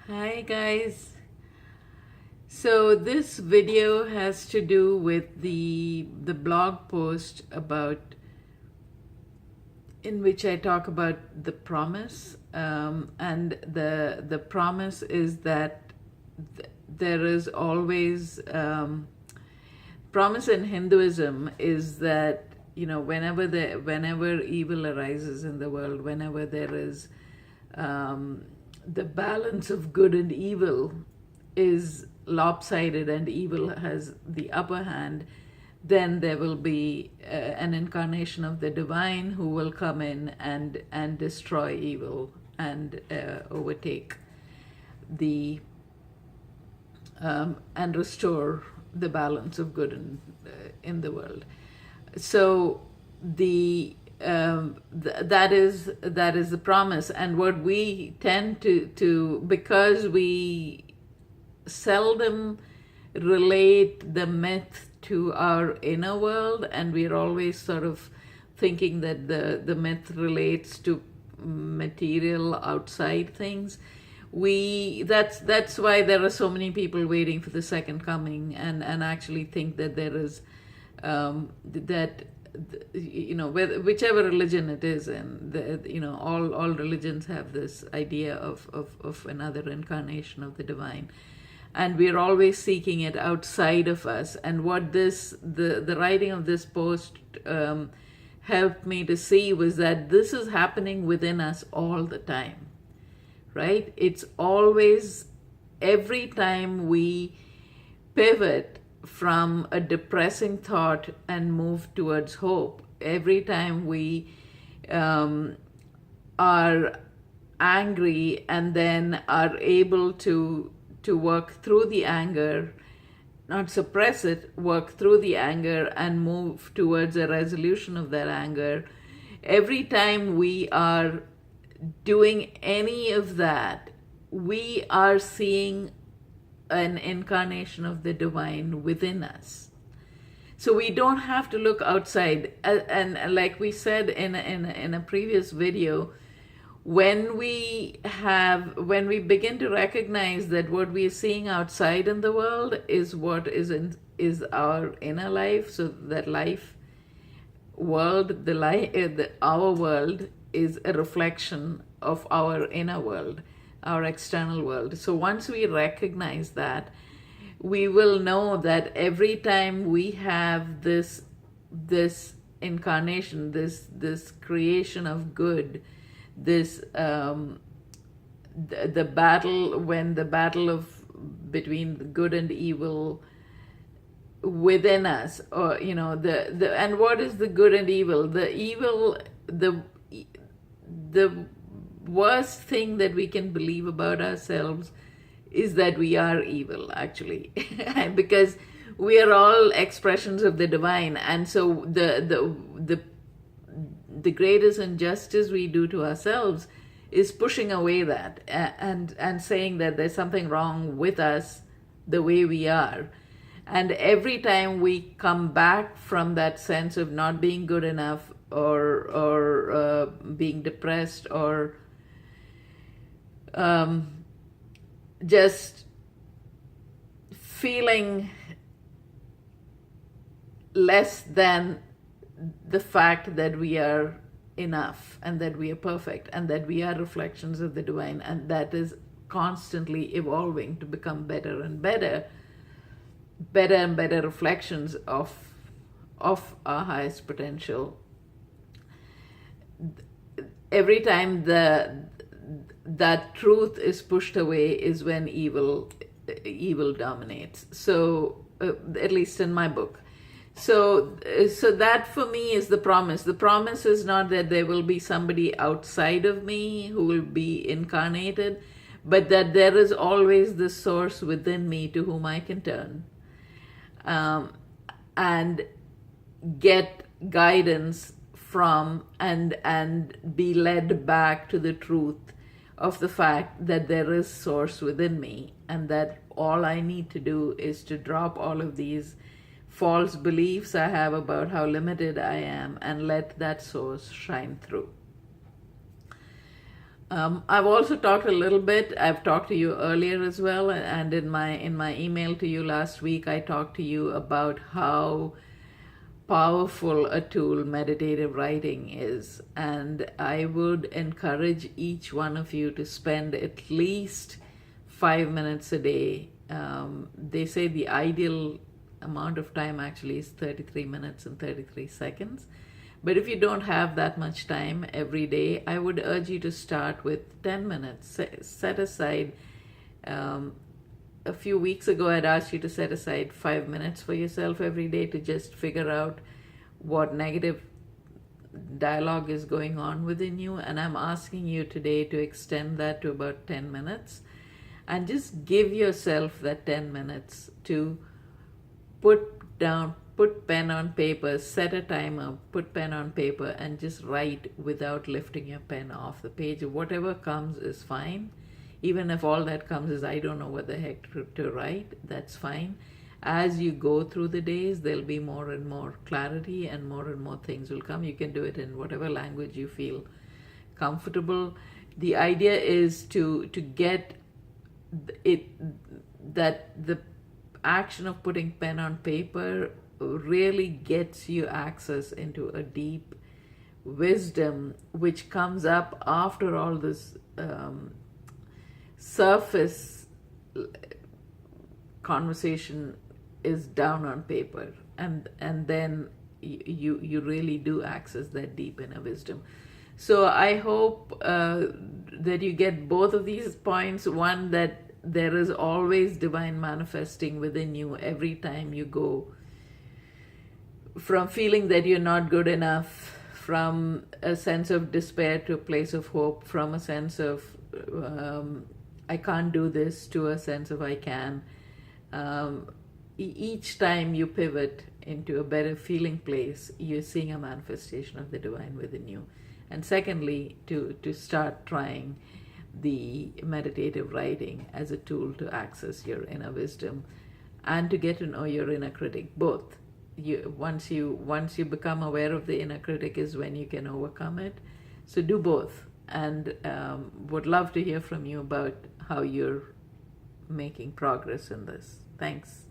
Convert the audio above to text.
Hi guys. So this video has to do with the blog post about in which I talk about the promise, and the promise is that there is always promise in Hinduism is that whenever evil arises in the world, whenever there is the balance of good and evil is lopsided and evil has the upper hand, then there will be an incarnation of the divine who will come in and destroy evil and overtake the and restore the balance of good in the world. So that is the promise, and what we tend to because we seldom relate the myth to our inner world, and we're always sort of thinking that the myth relates to material outside things. That's why there are so many people waiting for the second coming and actually think that there is that whichever religion it is, and all religions have this idea of another incarnation of the divine, and we're always seeking it outside of us. And what the writing of this post helped me to see was that this is happening within us all the time, right? It's always, every time we pivot from a depressing thought and move towards hope, every time we are angry and then are able to work through the anger, not suppress it, work through the anger and move towards a resolution of that anger, every time we are doing any of that, we are seeing an incarnation of the divine within us. So we don't have to look outside. And like we said in a previous video, when we begin to recognize that what we are seeing outside in the world is what is our inner life, so that life world, our world is a reflection of our inner world, our external world. So once we recognize that, we will know that every time we have this incarnation, this creation of good, this the battle of between the good and evil within us, or and what is the good and evil? The worst thing that we can believe about ourselves is that we are evil, actually, because we are all expressions of the divine. And so the greatest injustice we do to ourselves is pushing away that and saying that there's something wrong with us the way we are. And every time we come back from that sense of not being good enough, or being depressed, or just feeling less than the fact that we are enough and that we are perfect and that we are reflections of the divine, and that is constantly evolving to become better and better reflections of our highest potential. Every time that truth is pushed away is when evil dominates. So at least in my book. So that for me is the promise. The promise is not that there will be somebody outside of me who will be incarnated, but that there is always this source within me to whom I can turn and get guidance from, and be led back to the truth of the fact that there is source within me, and that all I need to do is to drop all of these false beliefs I have about how limited I am and let that source shine through. I've also talked a little bit. I've talked to you earlier as well, and in my email to you last week, I talked to you about how powerful a tool meditative writing is, and I would encourage each one of you to spend at least 5 minutes a day. They say the ideal amount of time actually is 33 minutes and 33 seconds. But if you don't have that much time every day, I would urge you to start with 10 minutes. Set aside, a few weeks ago, I'd asked you to set aside 5 minutes for yourself every day to just figure out what negative dialogue is going on within you. And I'm asking you today to extend that to about 10 minutes and just give yourself that 10 minutes to put pen on paper, set a timer, put pen on paper, and just write without lifting your pen off the page. Whatever comes is fine. Even if all that comes is, I don't know what the heck to write, that's fine. As you go through the days, there'll be more and more clarity and more things will come. You can do it in whatever language you feel comfortable. The idea is to get it, that the action of putting pen on paper really gets you access into a deep wisdom which comes up after all this surface conversation is down on paper, and then you really do access that deep inner wisdom. So I hope that you get both of these points. One, that there is always divine manifesting within you every time you go from feeling that you're not good enough, from a sense of despair to a place of hope, from a sense of I can't do this to a sense of I can. Each time you pivot into a better feeling place, you're seeing a manifestation of the divine within you. And secondly, to start trying the meditative writing as a tool to access your inner wisdom and to get to know your inner critic. Both. Once you become aware of the inner critic is when you can overcome it. So do both, and would love to hear from you about how you're making progress in this. Thanks.